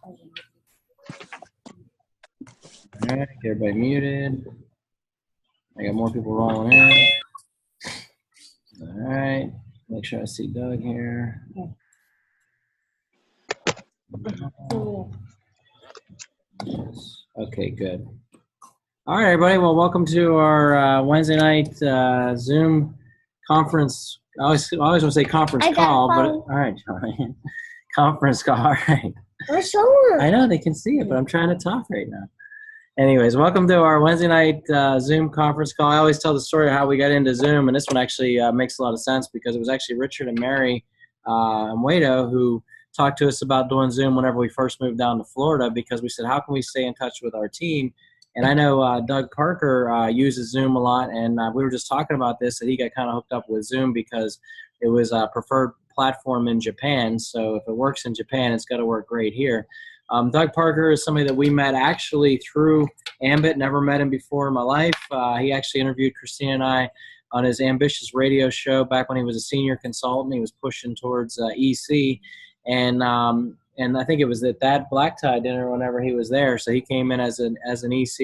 All right, get everybody muted. I got more people rolling in. All right, make sure I see Doug here. Okay, good. All right, everybody. Well, welcome to our Wednesday night Zoom conference. I always want to say conference call, but all right, Johnny. Conference call. All right. I know they can see it, but I'm trying to talk right now. Anyways, welcome to our Wednesday night Zoom conference call. I always tell the story of how we got into Zoom, and this one actually makes a lot of sense because it was actually Richard and Mary Amwedo who talked to us about doing Zoom whenever we first moved down to Florida, because we said, how can we stay in touch with our team? And I know Doug Parker uses Zoom a lot, and we were just talking about this, that he got kind of hooked up with Zoom because it was a preferred platform in Japan. So if it works in Japan, it's got to work great here. Doug Parker is somebody that we met actually through AMBIT. Never met him before in my life. He actually interviewed Christina and I on his Ambitious radio show back when he was a senior consultant. He was pushing towards EC. And I think it was at that black tie dinner whenever he was there. So he came in as an EC.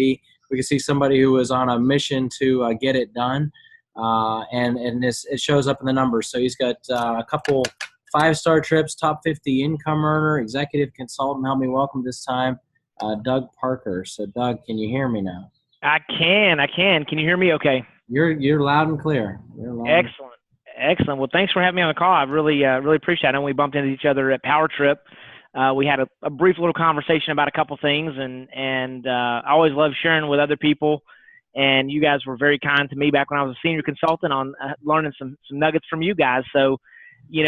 We could see somebody who was on a mission to get it done. And it shows up in the numbers. So he's got a couple 5-star trips, top 50 income earner, executive consultant. Help me welcome this time, Doug Parker. So Doug, can you hear me now? I can. Can you hear me okay? You're loud and clear. Excellent. Well, thanks for having me on the call. I really appreciate it. I know we bumped into each other at Power Trip. We had a brief little conversation about a couple things, and I always love sharing with other people. And you guys were very kind to me back when I was a senior consultant on learning some nuggets from you guys. So, you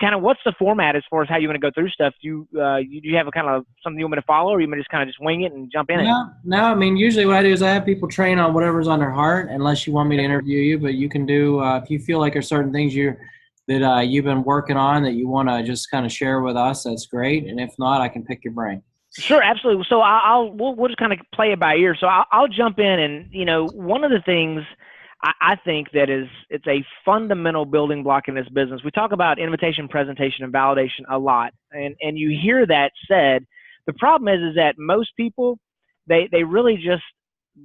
kind of, what's the format as far as how you want to go through stuff? Do you have a kind of something you want me to follow, or you want to just kind of just wing it and jump in? No. I mean, usually what I do is I have people train on whatever's on their heart, unless you want me to interview you. But you can do if you feel like there's certain things you've been working on that you want to just kind of share with us. That's great. And if not, I can pick your brain. Sure, absolutely. So we'll just kind of play it by ear. So I'll jump in, and one of the things I think that it's a fundamental building block in this business. We talk about invitation, presentation, and validation a lot, and you hear that said. The problem is that most people they really just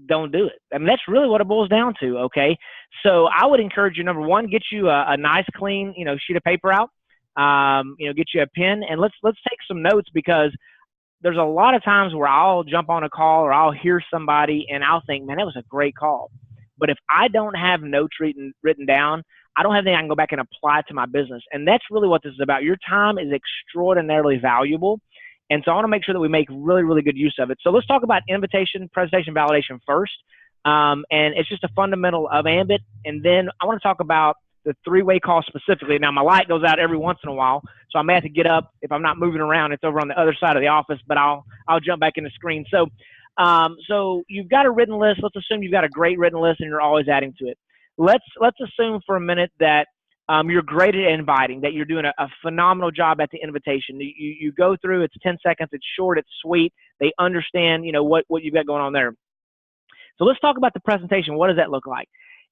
don't do it. I mean, that's really what it boils down to. Okay, so I would encourage you, number one, get you a nice, clean sheet of paper out. Get you a pen, and let's take some notes, because there's a lot of times where I'll jump on a call or I'll hear somebody and I'll think, man, that was a great call. But if I don't have notes written down, I don't have anything I can go back and apply to my business. And that's really what this is about. Your time is extraordinarily valuable. And so I want to make sure that we make really, really good use of it. So let's talk about invitation, presentation, validation first. And it's just a fundamental of AMBIT. And then I want to talk about the 3-way call specifically. Now, my light goes out every once in a while, so I may have to get up. If I'm not moving around, it's over on the other side of the office, but I'll jump back in the screen. So you've got a written list. Let's assume you've got a great written list and you're always adding to it. Let's assume for a minute that you're great at inviting, that you're doing a phenomenal job at the invitation. You go through, it's 10 seconds, it's short, it's sweet. They understand, what you've got going on there. So let's talk about the presentation. What does that look like?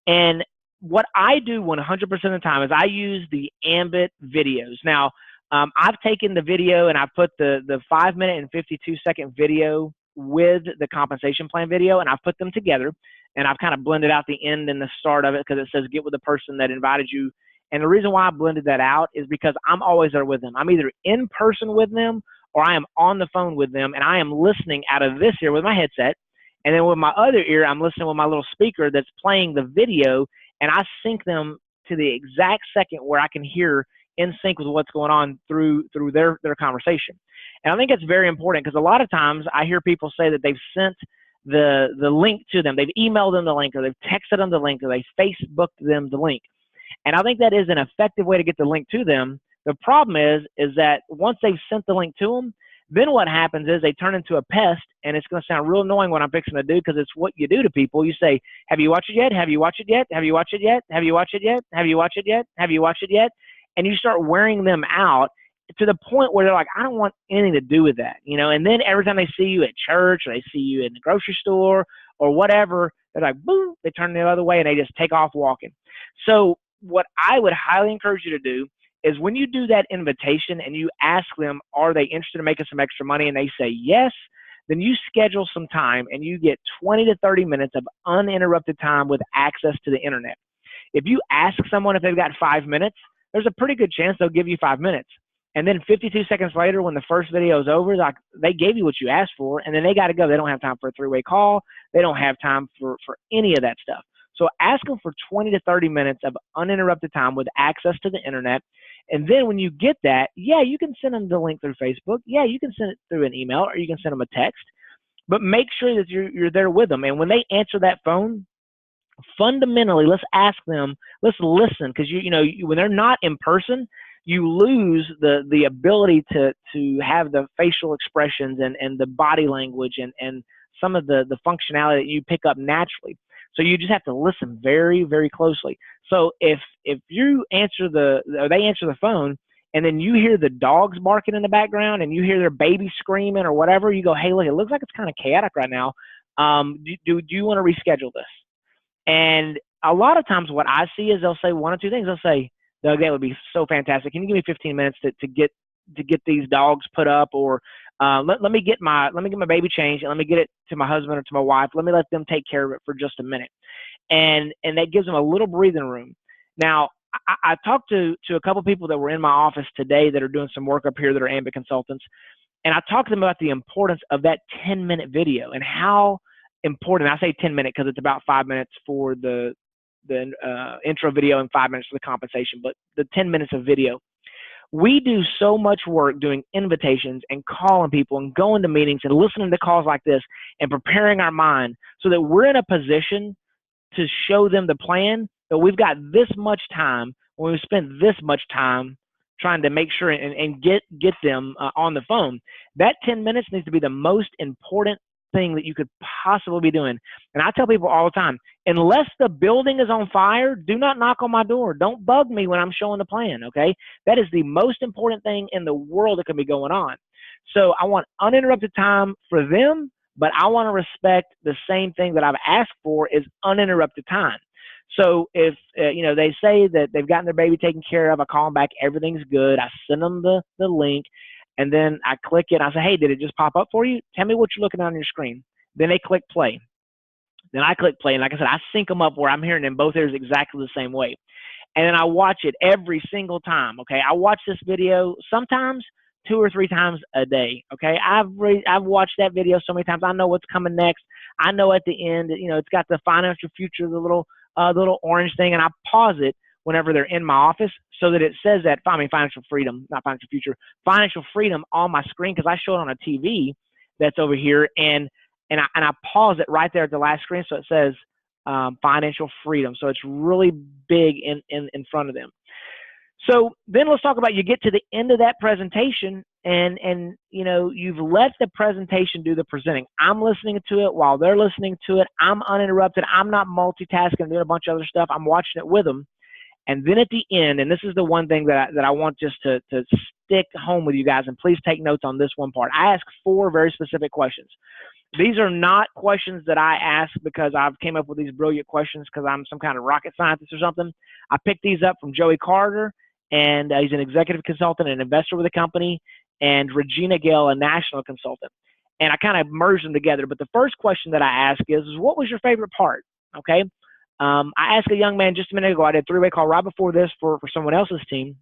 And what I do 100% of the time is I use the AMBIT videos. Now, I've taken the video and I've put the 5-minute and 52-second video with the compensation plan video, and I've put them together, and I've kind of blended out the end and the start of it, because it says get with the person that invited you. And the reason why I blended that out is because I'm always there with them. I'm either in person with them or I am on the phone with them, and I am listening out of this ear with my headset, and then with my other ear, I'm listening with my little speaker that's playing the video, and I sync them to the exact second where I can hear in sync with what's going on through their conversation. And I think it's very important, because a lot of times I hear people say that they've sent the link to them. They've emailed them the link, or they've texted them the link, or they Facebooked them the link. And I think that is an effective way to get the link to them. The problem is that once they've sent the link to them, then what happens is they turn into a pest, and it's going to sound real annoying what I'm fixing to do, because it's what you do to people. You say, have you watched it yet? Have you watched it yet? Have you watched it yet? Have you watched it yet? Have you watched it yet? Have you watched it yet? And you start wearing them out to the point where they're like, I don't want anything to do with that, and then every time they see you at church, or they see you in the grocery store or whatever, they're like, boom, they turn the other way and they just take off walking. So what I would highly encourage you to do is when you do that invitation and you ask them, are they interested in making some extra money? And they say yes, then you schedule some time and you get 20 to 30 minutes of uninterrupted time with access to the internet. If you ask someone if they've got 5 minutes, there's a pretty good chance they'll give you 5 minutes. And then 52 seconds later, when the first video is over, like, they gave you what you asked for, and then they got to go. They don't have time for a three-way call. They don't have time for any of that stuff. So ask them for 20 to 30 minutes of uninterrupted time with access to the internet. And then when you get that, yeah, you can send them the link through Facebook. Yeah, you can send it through an email, or you can send them a text. But make sure that you're there with them. And when they answer that phone, fundamentally, let's ask them, let's listen, because when they're not in person, you lose the ability to have the facial expressions and the body language and some of the functionality that you pick up naturally. So you just have to listen very, very closely. So if you answer they answer the phone, and then you hear the dogs barking in the background and you hear their baby screaming or whatever, you go, hey, look, it looks like it's kind of chaotic right now. Do you want to reschedule this? And a lot of times what I see is they'll say one or two things. They'll say, Doug, that would be so fantastic. Can you give me 15 minutes to get these dogs put up, or let me get my baby changed, and let me get it to my husband or to my wife. Let me let them take care of it for just a minute, and that gives them a little breathing room. Now, I talked to a couple people that were in my office today that are doing some work up here that are AMBIT consultants, and I talked to them about the importance of that 10-minute video and how important. I say 10 minutes because it's about 5 minutes for the intro video and 5 minutes for the compensation, but the 10 minutes of video. We do so much work doing invitations and calling people and going to meetings and listening to calls like this and preparing our mind so that we're in a position to show them the plan, that we've got this much time, when we spend this much time trying to make sure and get them on the phone. That 10 minutes needs to be the most important thing that you could possibly be doing. And I tell people all the time, unless the building is on fire, do not knock on my door. Don't bug me when I'm showing the plan, okay? That is the most important thing in the world that can be going on. So I want uninterrupted time for them, but I want to respect the same thing that I've asked for is uninterrupted time. So if they say that they've gotten their baby taken care of, I call them back, everything's good. I send them the link. And then I click it. I say, hey, did it just pop up for you? Tell me what you're looking at on your screen. Then they click play. Then I click play. And like I said, I sync them up where I'm hearing in both ears exactly the same way. And then I watch it every single time. Okay. I watch this video sometimes 2 or 3 times a day. Okay. I've watched that video so many times. I know what's coming next. I know at the end, it's got the financial future, the little orange thing. And I pause it whenever they're in my office so that it says that, financial freedom, not financial future, financial freedom on my screen, because I show it on a TV that's over here, and I pause it right there at the last screen so it says financial freedom. So it's really big in front of them. So then let's talk about, you get to the end of that presentation and you've let the presentation do the presenting. I'm listening to it while they're listening to it. I'm uninterrupted. I'm not multitasking and doing a bunch of other stuff. I'm watching it with them. And then at the end, and this is the one thing that I want just to stick home with you guys, and please take notes on this one part. I ask 4 very specific questions. These are not questions that I ask because I've came up with these brilliant questions because I'm some kind of rocket scientist or something. I picked these up from Joey Carter, and he's an executive consultant and investor with the company, and Regina Gale, a national consultant. And I kind of merged them together. But the first question that I ask is what was your favorite part? Okay. I asked a young man just a minute ago, I did a 3-way call right before this for someone else's team.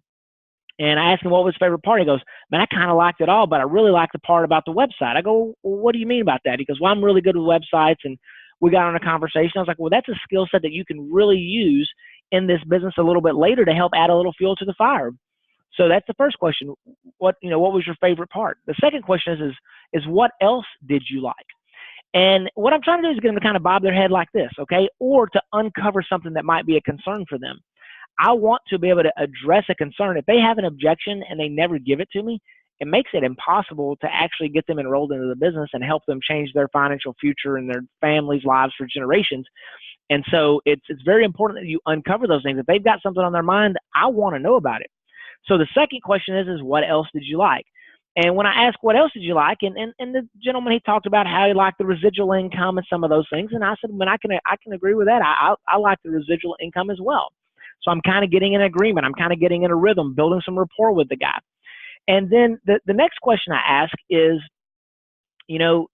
And I asked him what was his favorite part. He goes, man, I kind of liked it all, but I really liked the part about the website. I go, well, what do you mean about that? He goes, well, I'm really good with websites. And we got on a conversation. I was like, well, that's a skill set that you can really use in this business a little bit later to help add a little fuel to the fire. So that's the first question. What was your favorite part? The second question is what else did you like? And what I'm trying to do is get them to kind of bob their head like this, okay? Or to uncover something that might be a concern for them. I want to be able to address a concern. If they have an objection and they never give it to me, it makes it impossible to actually get them enrolled into the business and help them change their financial future and their families' lives for generations. And so it's very important that you uncover those things. If they've got something on their mind, I want to know about it. So the second question is what else did you like? And when I asked what else did you like, and the gentleman, he talked about how he liked the residual income and some of those things. And I said, I can agree with that. I like the residual income as well. So I'm kind of getting in agreement. I'm kind of getting in a rhythm, building some rapport with the guy. And then the next question I ask is,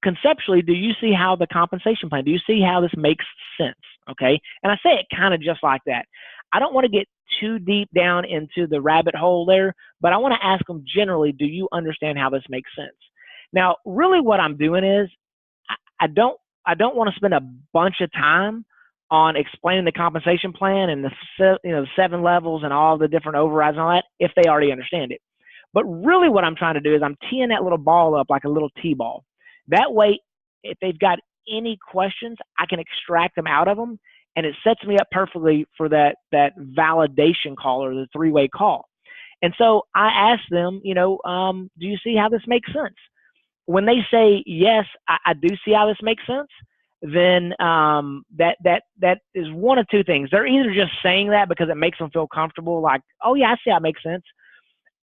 conceptually, do you see how the compensation plan, do you see how this makes sense? Okay. And I say it kind of just like that. I don't want to get too deep down into the rabbit hole there, but I want to ask them generally, do you understand how this makes sense? Now, really what I'm doing is I don't want to spend a bunch of time on explaining the compensation plan and the 7 levels and all the different overrides and all that if they already understand it. But really what I'm trying to do is I'm teeing that little ball up like a little T-ball. That way, if they've got any questions, I can extract them out of them, and it sets me up perfectly for that validation call or the 3-way call. And so I ask them, do you see how this makes sense? When they say, yes, I do see how this makes sense, then that is one of 2 things. They're either just saying that because it makes them feel comfortable, like, oh, yeah, I see how it makes sense,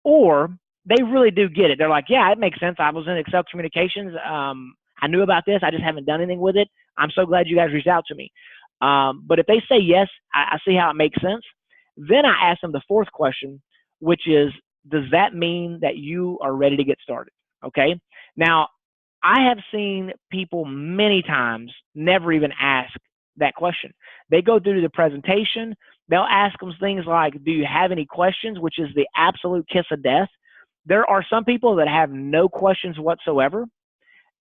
or they really do get it. They're like, yeah, it makes sense. I was in Excel communications. I knew about this. I just haven't done anything with it. I'm so glad you guys reached out to me. But if they say, yes, I see how it makes sense, then I ask them the 4th question, which is, does that mean that you are ready to get started? Okay. Now, I have seen people many times never even ask that question. They go through the presentation. They'll ask them things like, do you have any questions, which is the absolute kiss of death. There are some people that have no questions whatsoever,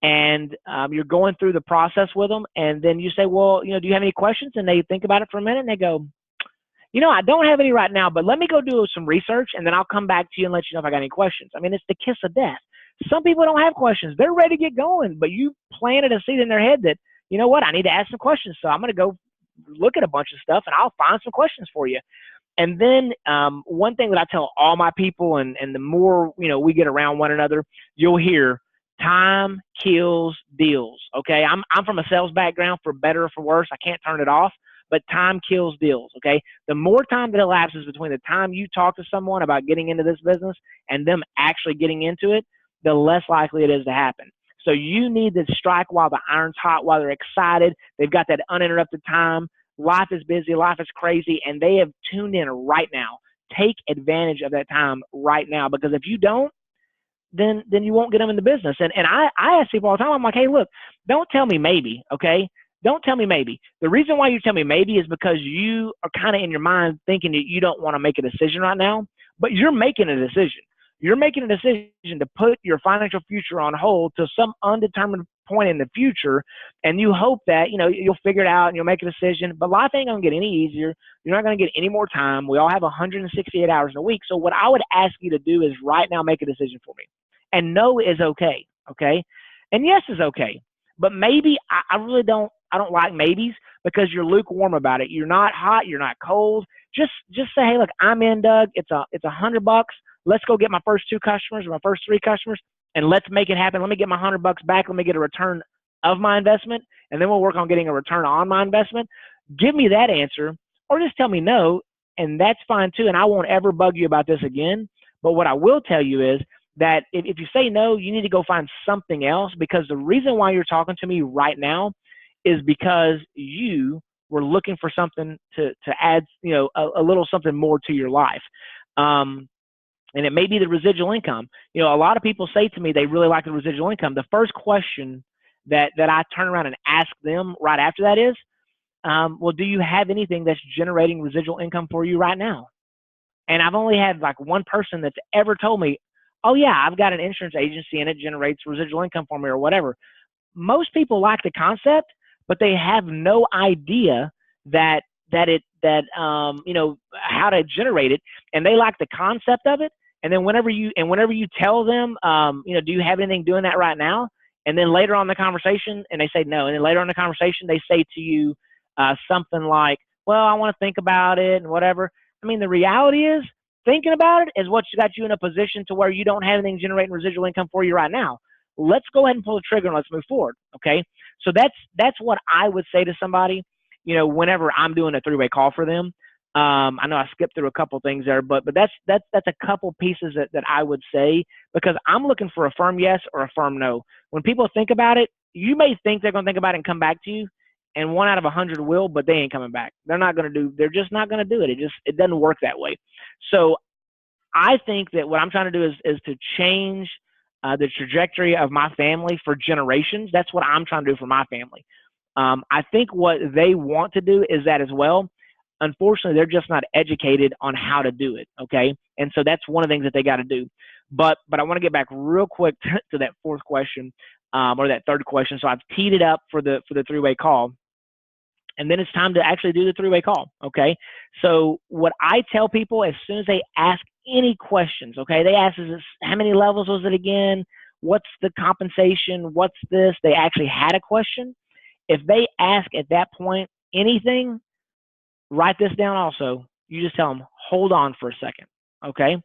and you're going through the process with them, and then you say, well, do you have any questions? And they think about it for a minute, and they go, I don't have any right now, but let me go do some research, and then I'll come back to you and let you know if I got any questions. I mean, it's the kiss of death. Some people don't have questions. They're ready to get going, but you planted a seed in their head that, you know what, I need to ask some questions, so I'm going to go look at a bunch of stuff, and I'll find some questions for you. And then one thing that I tell all my people, and the more we get around one another, you'll hear time kills deals. Okay, I'm from a sales background, for better or for worse. I can't turn it off, but time kills deals. Okay, the more time that elapses between the time you talk to someone about getting into this business and them actually getting into it, the less likely it is to happen. So you need to strike while the iron's hot, while they're excited. They've got that uninterrupted time. Life is busy, life is crazy, and they have tuned in right now. Take advantage of that time right now, because if you don't, then you won't get them in the business. And I ask people all the time, I'm like, hey, look, don't tell me maybe, okay? Don't tell me maybe. The reason why you tell me maybe is because you are kind of in your mind thinking that you don't want to make a decision right now, but you're making a decision. You're making a decision to put your financial future on hold to some undetermined point in the future, and you hope that you'll figure it out and you'll make a decision. But life ain't gonna get any easier. You're not gonna get any more time. We all have 168 hours in a week. So what I would ask you to do is right now make a decision for me. And no is okay, okay? And yes is okay. But maybe I really don't. I don't like maybes, because you're lukewarm about it. You're not hot. You're not cold. Just say, hey, look, I'm in, Doug. It's $100. Let's go get my first 2 customers or my first 3 customers, and let's make it happen. Let me get my $100 back. Let me get a return of my investment, and then we'll work on getting a return on my investment. Give me that answer, or just tell me no, and that's fine too. And I won't ever bug you about this again. But what I will tell you is that if you say no, you need to go find something else, because the reason why you're talking to me right now is because you were looking for something to add, a little something more to your life. And it may be the residual income. A lot of people say to me they really like the residual income. The first question that I turn around and ask them right after that is, well, do you have anything that's generating residual income for you right now? And I've only had like one person that's ever told me, oh yeah, I've got an insurance agency and it generates residual income for me or whatever. Most people like the concept, but they have no idea that how to generate it, and they like the concept of it. And then whenever you tell them, do you have anything doing that right now? And then later on in the conversation, and they say no. And then later on in the conversation, they say to you something like, well, I want to think about it and whatever. I mean, the reality is, thinking about it is what's got you in a position to where you don't have anything generating residual income for you right now. Let's go ahead and pull the trigger and let's move forward. Okay. So that's what I would say to somebody, whenever I'm doing a 3-way call for them. I know I skipped through a couple things there, but that's a couple pieces that I would say, because I'm looking for a firm yes or a firm no. When people think about it, you may think they're going to think about it and come back to you. and 1 out of 100 will, but they ain't coming back. They're just not going to do it. It doesn't work that way. So I think that what I'm trying to do is to change the trajectory of my family for generations. That's what I'm trying to do for my family. I think what they want to do is that as well. Unfortunately, they're just not educated on how to do it. Okay. And so that's one of the things that they got to do. But I want to get back real quick to that fourth question, or that third question. So I've teed it up for the three-way call. And then it's time to actually do the three-way call. Okay. So what I tell people as soon as they ask any questions, okay, they ask, how many levels was it again? What's the compensation? What's this? They actually had a question. If they ask at that point anything, write this down also. You just tell them, hold on for a second. Okay.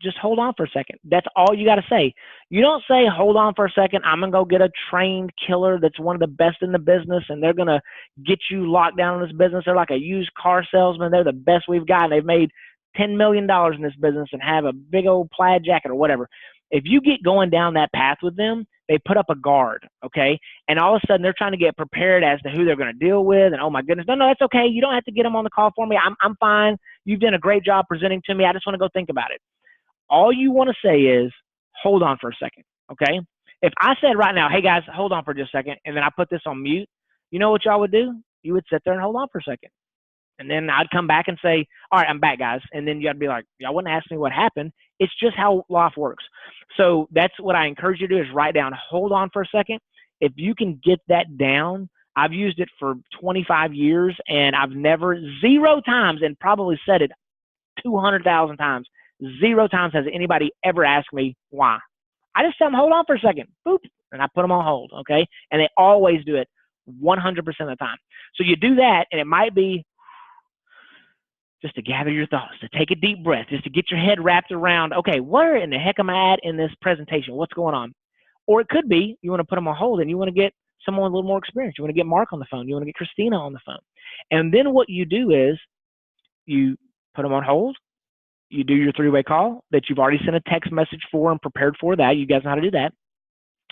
Just hold on for a second. That's all you got to say. You don't say, hold on for a second. I'm going to go get a trained killer that's one of the best in the business, and they're going to get you locked down in this business. They're like a used car salesman. They're the best we've got. They've made $10 million in this business and have a big old plaid jacket or whatever. If you get going down that path with them, they put up a guard, okay? And all of a sudden, they're trying to get prepared as to who they're going to deal with. And, oh, my goodness, no, that's okay. You don't have to get them on the call for me. I'm fine. You've done a great job presenting to me. I just want to go think about it. All you want to say is, hold on for a second, okay? If I said right now, hey, guys, hold on for just a second, and then I put this on mute, you know what y'all would do? You would sit there and hold on for a second. And then I'd come back and say, all right, I'm back, guys. And then you'd be like, y'all wouldn't ask me what happened. It's just how life works. So that's what I encourage you to do is write down, hold on for a second. If you can get that down, I've used it for 25 years, and I've never, 0 times, and probably said it 200,000 times, 0 times has anybody ever asked me why. I just tell them, hold on for a second, boop, and I put them on hold, okay? And they always do it 100% of the time. So you do that, and it might be just to gather your thoughts, to take a deep breath, just to get your head wrapped around, okay, where in the heck am I at in this presentation? What's going on? Or it could be you want to put them on hold and you want to get someone a little more experience. You want to get Marc on the phone. You want to get Christina on the phone. And then what you do is you put them on hold. You do your three-way call that you've already sent a text message for and prepared for that. You guys know how to do that.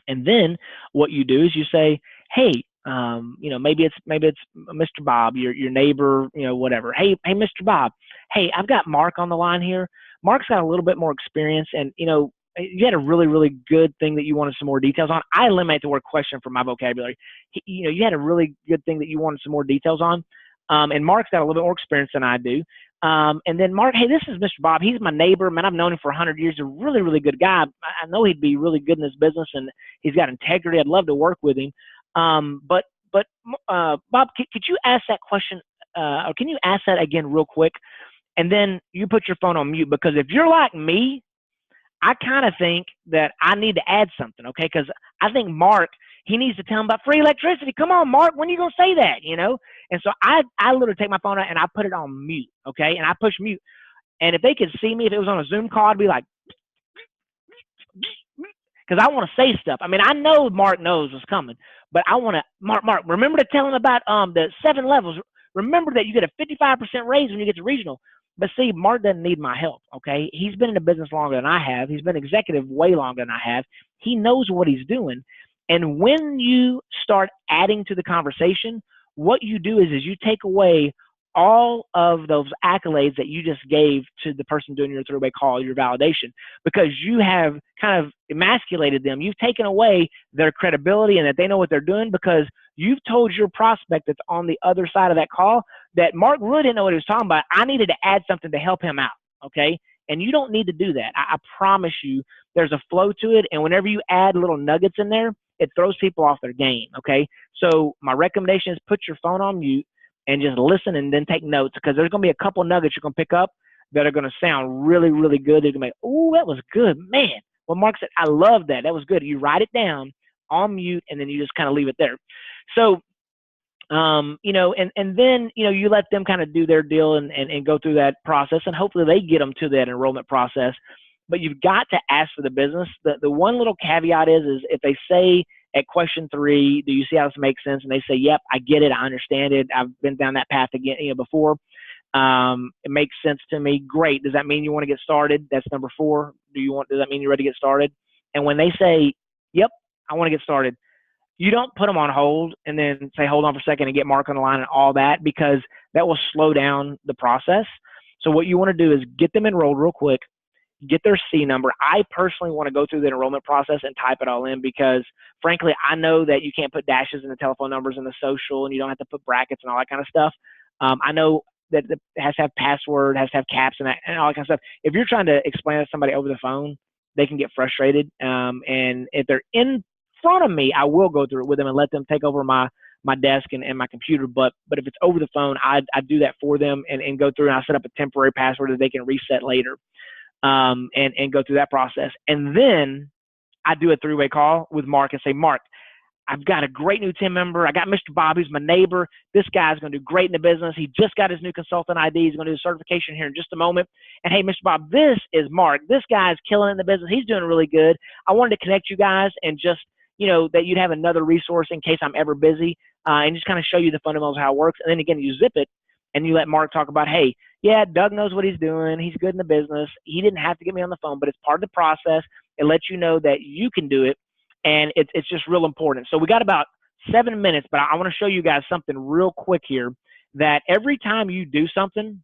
And then what you do is you say, hey, maybe it's Mr. Bob, your neighbor, whatever. Hey, Mr. Bob, hey, I've got Marc on the line here. Marc's got a little bit more experience, and you had a really, really good thing that you wanted some more details on. I eliminate the word question from my vocabulary. You had a really good thing that you wanted some more details on. And Marc's got a little bit more experience than I do. And then Marc, hey, this is Mr. Bob. He's my neighbor. Man, I've known him for 100 years. A really, really good guy. I know he'd be really good in this business, and he's got integrity. I'd love to work with him. But Bob, could you ask that question, or can you ask that again real quick? And then you put your phone on mute, because if you're like me, I kind of think that I need to add something, okay? Because I think Marc, he needs to tell him about free electricity. Come on, Marc, when are you going to say that, And so I literally take my phone out and I put it on mute, okay? And I push mute. And if they could see me, if it was on a Zoom call, I'd be like, because I want to say stuff. I mean, I know Marc knows what's coming, but I want to, Marc, remember to tell him about the 7 levels. Remember that you get a 55% raise when you get to regional. But see, Marc doesn't need my help, okay? He's been in the business longer than I have. He's been executive way longer than I have. He knows what he's doing. And when you start adding to the conversation, what you do is you take away all of those accolades that you just gave to the person doing your three-way call, your validation, because you have kind of emasculated them. You've taken away their credibility and that they know what they're doing, because you've told your prospect that's on the other side of that call that Marc really didn't know what he was talking about. I needed to add something to help him out, okay? And you don't need to do that. I promise you there's a flow to it, and whenever you add little nuggets in there, it throws people off their game, okay? So my recommendation is put your phone on mute and just listen and then take notes, because there's going to be a couple nuggets you're going to pick up that are going to sound really, really good. They're going to be, oh, that was good, man. Well, Marc said, I love that. That was good. You write it down on mute, and then you just kind of leave it there. So, and then, you let them kind of do their deal and go through that process, and hopefully they get them to that enrollment process. But you've got to ask for the business. The one little caveat is if they say at question 3, do you see how this makes sense? And they say, yep, I get it. I understand it. I've been down that path again, before. It makes sense to me. Great. Does that mean you want to get started? That's number 4. Does that mean you're ready to get started? And when they say, yep, I want to get started, you don't put them on hold and then say, hold on for a second and get Mark on the line and all that, because that will slow down the process. So what you want to do is get them enrolled real quick, get their C number. I personally want to go through the enrollment process and type it all in because, frankly, I know that you can't put dashes in the telephone numbers and the social, and you don't have to put brackets and all that kind of stuff. I know that it has to have password, has to have caps and all that kind of stuff. If you're trying to explain it to somebody over the phone, they can get frustrated. And if they're in front of me, I will go through it with them and let them take over my desk and my computer. But if it's over the phone, I do that for them and go through, and I set up a temporary password that they can reset later. And go through that process. And then I do a three-way call with Mark and say, Mark, I've got a great new team member. I got Mr. Bob, who's my neighbor. This guy's going to do great in the business. He just got his new consultant ID. He's going to do a certification here in just a moment. And hey, Mr. Bob, this is Mark. This guy is killing it in the business. He's doing really good. I wanted to connect you guys and just, that you'd have another resource in case I'm ever busy, and just kind of show you the fundamentals of how it works. And then again, you zip it and you let Mark talk about, hey, yeah, Doug knows what he's doing. He's good in the business. He didn't have to get me on the phone, but it's part of the process. It lets you know that you can do it, and it's just real important. So we got about 7 minutes, but I want to show you guys something real quick here, that every time you do something,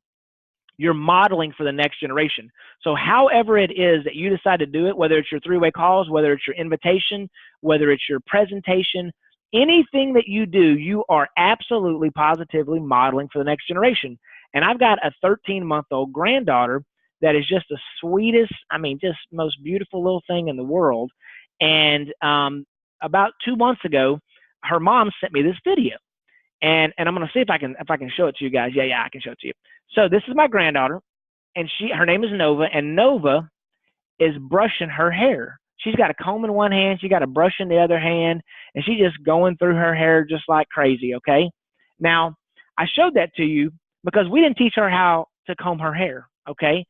you're modeling for the next generation. So however it is that you decide to do it, whether it's your three-way calls, whether it's your invitation, whether it's your presentation, anything that you do, you are absolutely positively modeling for the next generation. And I've got a 13-month-old granddaughter that is just the sweetest, just most beautiful little thing in the world. And about 2 months ago, her mom sent me this video. And I'm going to see if I can show it to you guys. Yeah, I can show it to you. So this is my granddaughter, and her name is Nova, and Nova is brushing her hair. She's got a comb in one hand, she got a brush in the other hand, and she's just going through her hair just like crazy, okay? Now, I showed that to you because we didn't teach her how to comb her hair, okay?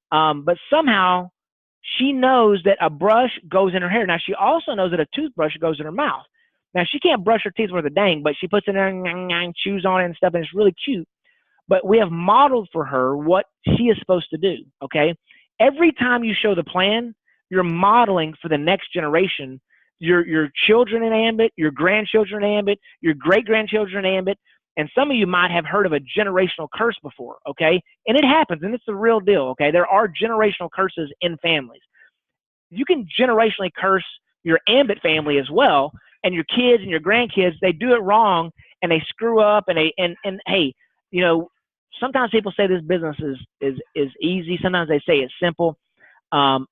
But somehow she knows that a brush goes in her hair. Now, she also knows that a toothbrush goes in her mouth. Now, she can't brush her teeth worth a dang, but she puts it in there, chews on it and stuff, and it's really cute. But we have modeled for her what she is supposed to do, okay? Every time you show the plan, you're modeling for the next generation, your children in AMBIT, your grandchildren in AMBIT, your great-grandchildren in AMBIT, and some of you might have heard of a generational curse before, okay? And it happens, and it's the real deal, okay? There are generational curses in families. You can generationally curse your AMBIT family as well, and your kids and your grandkids. They do it wrong, and they screw up, and hey, sometimes people say this business is easy. Sometimes they say it's simple.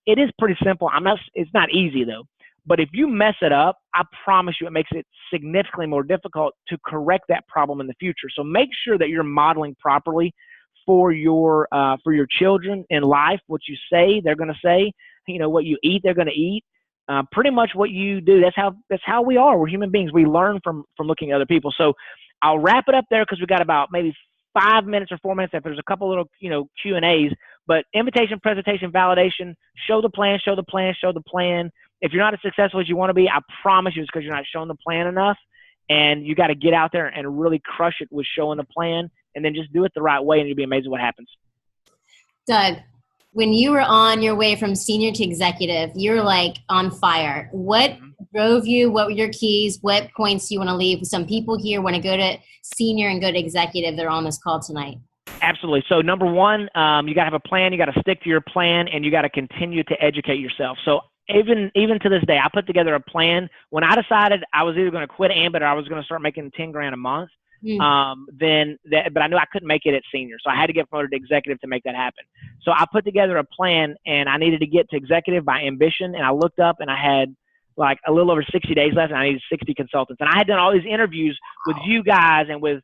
It is pretty simple. It's not easy though. But if you mess it up, I promise you it makes it significantly more difficult to correct that problem in the future. So make sure that you're modeling properly for your children in life. What you say, they're going to say. What you eat, they're going to eat. Pretty much what you do. That's how we are. We're human beings. We learn from looking at other people. So I'll wrap it up there because we got about maybe 5 minutes or 4 minutes. If there's a couple little Q&As, but invitation, presentation, validation, show the plan, show the plan, show the plan. If you're not as successful as you want to be, I promise you it's because you're not showing the plan enough, and you got to get out there and really crush it with showing the plan, and then just do it the right way, and you'll be amazed at what happens. Doug, when you were on your way from senior to executive, you're like on fire. What drove you? What were your keys? What points do you want to leave? Some people here want to go to senior and go to executive. They're on this call tonight. Absolutely. So number one, you got to have a plan. You got to stick to your plan, and you got to continue to educate yourself. So even to this day, I put together a plan. When I decided I was either going to quit AMBIT or I was going to start making $10,000 a month, but I knew I couldn't make it at senior. So I had to get promoted to executive to make that happen. So I put together a plan, and I needed to get to executive by ambition. And I looked up, and I had like a little over 60 days left, and I needed 60 consultants. And I had done all these interviews with you guys and with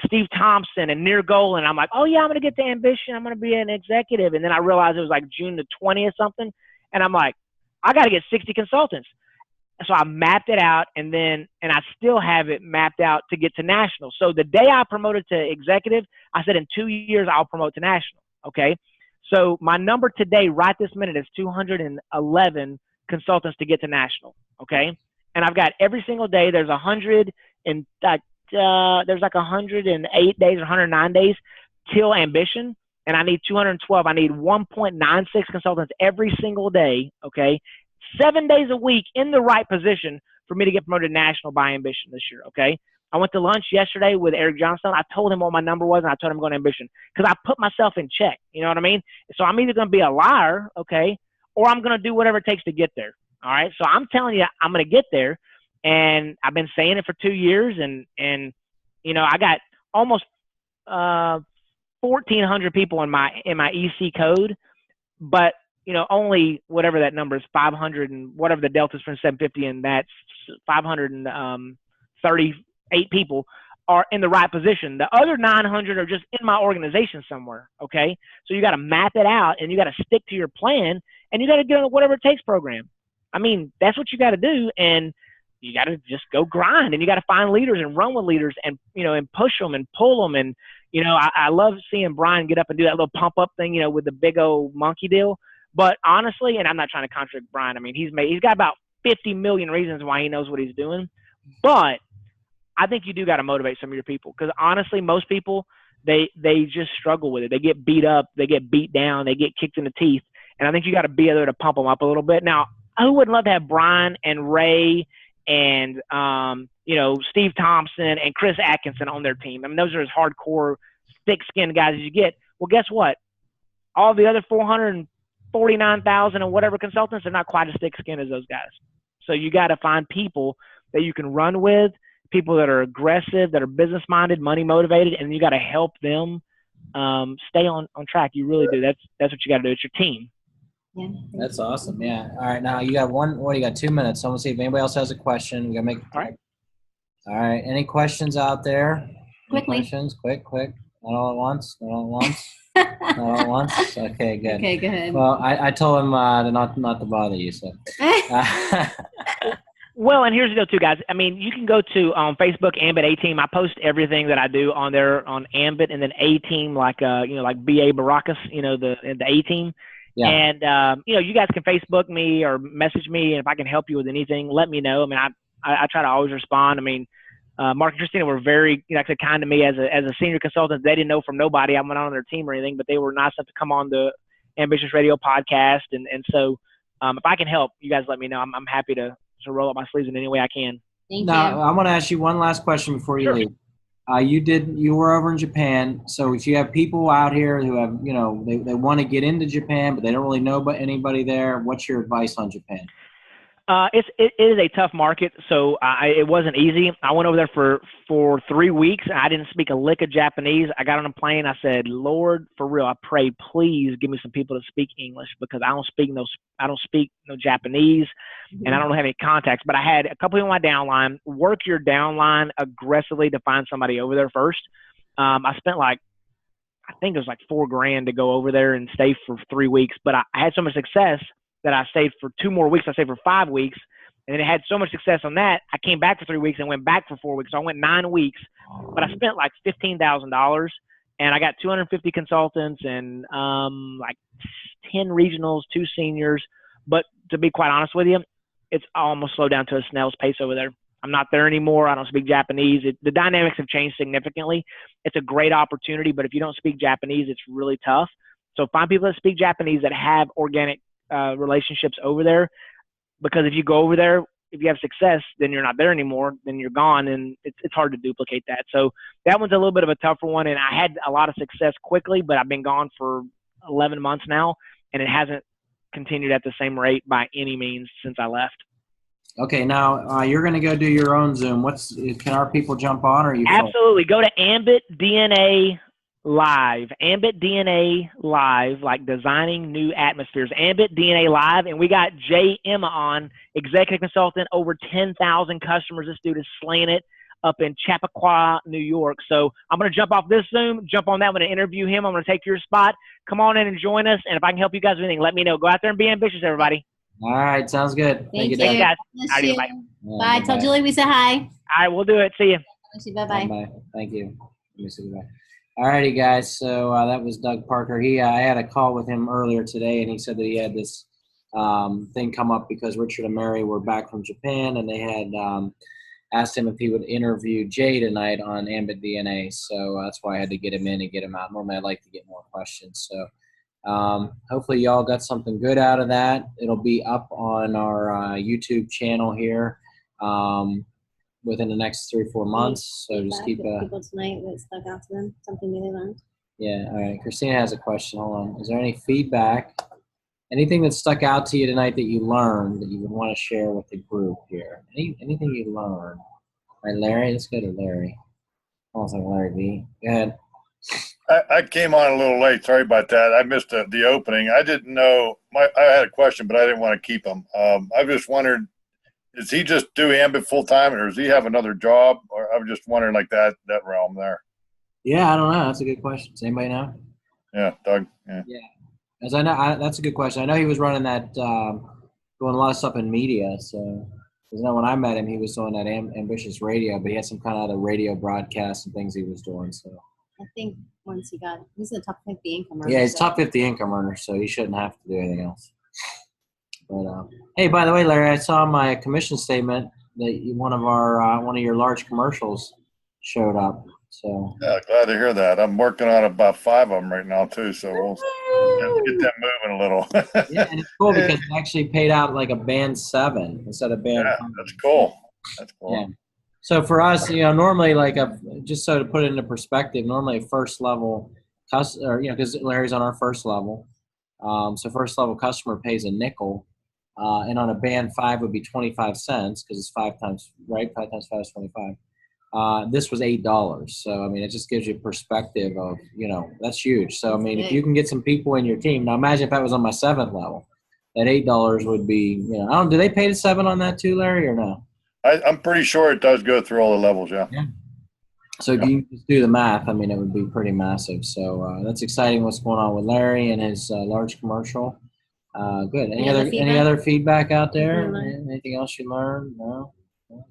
Steve Thompson and Near Goal, and I'm like, oh yeah, I'm going to get to ambition. I'm going to be an executive. And then I realized it was like June the 20th something. And I'm like, I got to get 60 consultants. So I mapped it out, and I still have it mapped out to get to national. So the day I promoted to executive, I said in 2 years, I'll promote to national. Okay. So my number today, right this minute, is 211 consultants to get to national. Okay. And I've got every single day, there's 108 days or 109 days till ambition, and I need 212. I need 1.96 consultants every single day, okay? 7 days a week in the right position for me to get promoted to national by Ambition this year, okay? I went to lunch yesterday with Eric Johnstone. I told him what my number was, and I told him I'm going to Ambition because I put myself in check. You know what I mean? So I'm either going to be a liar, okay, or I'm going to do whatever it takes to get there, all right? So I'm telling you I'm going to get there, and I've been saying it for 2 years, and you know, I got almost 1,400 people in my EC code, but you know, only whatever that number is, 500 and whatever the delta is from 750, and that's 538 people are in the right position. The other 900 are just in my organization somewhere, okay? So you got to map it out, and you got to stick to your plan, and you got to get on the whatever it takes program. I mean, that's what you got to do, and you got to just go grind, and you got to find leaders and run with leaders, and you know, and push them and pull them. And you know, I love seeing Brian get up and do that little pump up thing, you know, with the big old monkey deal. But honestly, and I'm not trying to contradict Brian. I mean, he's got about 50 million reasons why he knows what he's doing. But I think you do got to motivate some of your people, because honestly, most people, they just struggle with it. They get beat up, they get beat down, they get kicked in the teeth. And I think you got to be there to pump them up a little bit. Now, I would love to have Brian and Ray and you know, Steve Thompson and Chris Atkinson on their team. I mean, those are as hardcore, thick-skinned guys as you get. Well, guess what? All the other 449,000 and whatever consultants are not quite as thick-skinned as those guys. So you got to find people that you can run with, people that are aggressive, that are business-minded, money-motivated, and you got to help them stay on track. You really do. That's what you got to do. It's your team. Yeah. That's awesome. Yeah. All right. Now you got you got 2 minutes. So I'm going to see if anybody else has a question. We got to make it quick. All right. Any questions out there? Quickly. Questions? Quick. Not all at once. Not all at once. Not all at once. Okay, good. Okay, go ahead. Well, I told him not to bother you. So. Well, and here's the deal too, guys. I mean, you can go to Facebook, AMBIT A Team. I post everything that I do on there on AMBIT, and then A Team, like you know, like BA Baracus, you know, the A Team. Yeah. And you know, you guys can Facebook me or message me, and if I can help you with anything, let me know. I mean, I try to always respond. I mean, Marc and Christina were very, you know, kind to me as a senior consultant. They didn't know from nobody I went on their team or anything, but they were nice enough to come on the Ambitious Radio podcast. And so if I can help, you guys let me know. I'm happy to roll up my sleeves in any way I can. Thank now, you. I want to ask you one last question before you leave. You were over in Japan. So if you have people out here who have, you know, they want to get into Japan, but they don't really know anybody there, what's your advice on Japan? It is a tough market, so it wasn't easy. I went over there for 3 weeks. I didn't speak a lick of Japanese. I got on a plane. I said, Lord, for real, I prayed, please give me some people to speak English, because I don't speak no Japanese, and I don't have any contacts. But I had a couple of my downline. Work your downline aggressively to find somebody over there first. I spent I think it was like $4,000 to go over there and stay for 3 weeks, but I had so much success that I stayed for 2 more weeks. I stayed for 5 weeks, and then it had so much success on that. I came back for 3 weeks and went back for 4 weeks. So I went 9 weeks, but I spent like $15,000, and I got 250 consultants and like 10 regionals, 2 seniors. But to be quite honest with you, it's almost slowed down to a snail's pace over there. I'm not there anymore. I don't speak Japanese. The dynamics have changed significantly. It's a great opportunity, but if you don't speak Japanese, it's really tough. So find people that speak Japanese that have organic relationships over there, because if you go over there, if you have success, then you're not there anymore, then you're gone, and it's hard to duplicate that. So that one's a little bit of a tougher one, and I had a lot of success quickly, but I've been gone for 11 months now, and it hasn't continued at the same rate by any means since I left. Okay, now you're going to go do your own Zoom. Can our people jump on, or are you Absolutely. Go to AMBIT DNA Live, AMBIT DNA Live, like designing new atmospheres. AMBIT DNA Live, and we got Jay Emma on, executive consultant, over 10,000 customers. This dude is slaying it up in Chappaqua, New York. So I'm going to jump off this Zoom, jump on that. I'm going to interview him. I'm going to take your spot. Come on in and join us, and if I can help you guys with anything, let me know. Go out there and be ambitious, everybody. All right, sounds good. Thank you. Thanks, guys. Bless Bye. Bye. Tell Julie we said hi. All right, we'll do it. See you. Bye-bye. Bye. Thank you. Let me say goodbye. All righty, guys. So that was Doug Parker. I had a call with him earlier today, and he said that he had this thing come up because Richard and Mary were back from Japan, and they had asked him if he would interview Jay tonight on AMBIT DNA. So that's why I had to get him in and get him out. Normally, I'd like to get more questions. So Hopefully y'all got something good out of that. It'll be up on our YouTube channel here within the next 3 or 4 months. So just keep people tonight that stuck out to them, something new they learned. Yeah, all right. Christina has a question. Hold on. Is there any feedback? Anything that stuck out to you tonight that you learned that you would want to share with the group here? Anything you learned? All right, Larry, let's go to Larry. Almost like Larry V. Go ahead. I came on a little late. Sorry about that. I missed the opening. I didn't know. I had a question, but I didn't want to keep him. I just wondered, does he just do AMBIT full time, or does he have another job? Or I'm just wondering, like that realm there. Yeah, I don't know. That's a good question. Does anybody know? Yeah, Doug. Yeah. As I know, that's a good question. I know he was running that, doing a lot of stuff in media. So, because when I met him, he was doing that ambitious radio, but he had some kind of other radio broadcasts and things he was doing. So, I think once he's a top 50 income earner. Yeah, he's top 50 income earner, so he shouldn't have to do anything else. But hey, by the way, Larry, I saw my commission statement that one of your large commercials showed up. So Yeah, glad to hear that. I'm working on about 5 of them right now too, so we'll get that moving a little. Yeah, and it's cool because it actually paid out like a band 7 instead of band 5. That's cool. That's cool. Yeah. So for us, normally just so to put it into perspective, normally a first level customer, because Larry's on our first level, so first level customer pays a nickel, and on a band 5 would be 25 cents because it's 5 times 5 times 5 is 25. This was $8. So, I mean, it just gives you perspective of, that's huge. So, I mean, if you can get some people in your team, now imagine if that was on my 7th level, that $8 would be, do they pay the 7 on that too, Larry, or no? I'm pretty sure it does go through all the levels, yeah. So if you just do the math, I mean, it would be pretty massive. So that's exciting what's going on with Larry and his large commercial. Good. Any other feedback out there? Anything else you learned? No?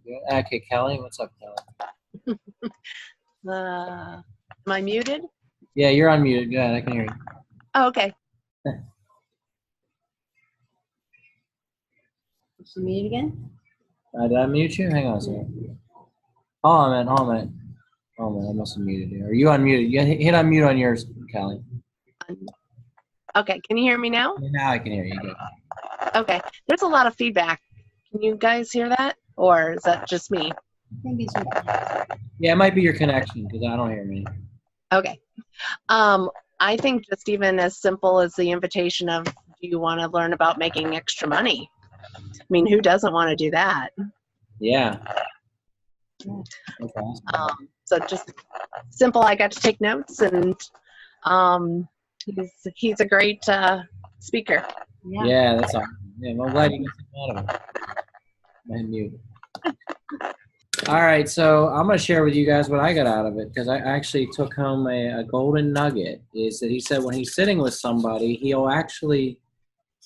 Good. Okay, Kelly, what's up, Kelly? Am I muted? Yeah, you're unmuted. Go ahead, I can hear you. Oh, okay. Is she muted again? Did I mute you? Hang on a second. Hold on a minute. I must have muted you. Are you unmuted? You hit unmute on yours, Kelly. Okay, can you hear me now? Now I can hear you. Good. Okay, there's a lot of feedback. Can you guys hear that? Or is that just me? I think it's your Yeah, it might be your connection because I don't hear me. Okay. I think just even as simple as the invitation of, do you want to learn about making extra money? I mean, who doesn't want to do that? Yeah. Okay. So just simple. I got to take notes, and he's a great speaker. Yeah, that's awesome. Yeah, well, I'm glad you got something out of it. And mute. All right, so I'm going to share with you guys what I got out of it because I actually took home a golden nugget. Is that he said when he's sitting with somebody, he'll actually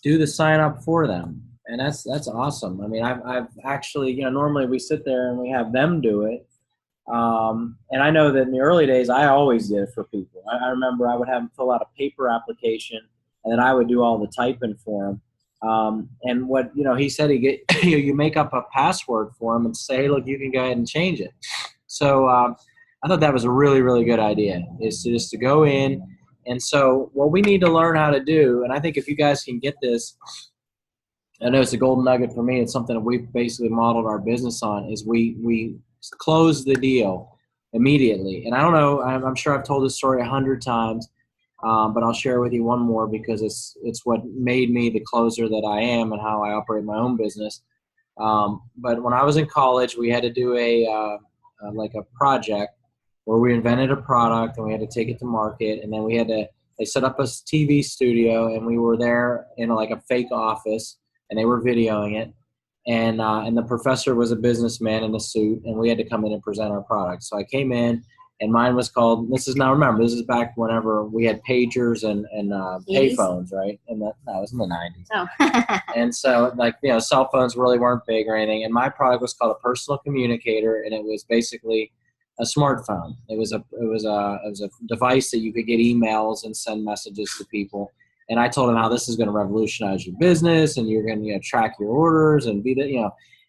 do the sign up for them, and that's awesome. I mean, I've actually, normally we sit there and we have them do it, and I know that in the early days I always did it for people. I remember I would have them fill out a paper application, and then I would do all the typing for them. And what, he said you make up a password for him and say, hey, look, you can go ahead and change it. So I thought that was a really, really good idea, is to just to go in. And so what we need to learn how to do, and I think if you guys can get this, I know it's a golden nugget for me. It's something that we've basically modeled our business on, is we close the deal immediately. And I don't know, I'm sure I've told this story 100 times. But I'll share with you one more because it's what made me the closer that I am and how I operate my own business. But when I was in college, we had to do a project where we invented a product and we had to take it to market, and then they set up a TV studio, and we were there in like a fake office, and they were videoing it, and the professor was a businessman in a suit, and we had to come in and present our product. So I came in. And mine was called, this is back whenever we had pagers and payphones, right? And that was in the 90s. Oh. And so, cell phones really weren't big or anything. And my product was called a personal communicator, and it was basically a smartphone. It was a device that you could get emails and send messages to people. And I told him how this is going to revolutionize your business, and you're going to track your orders and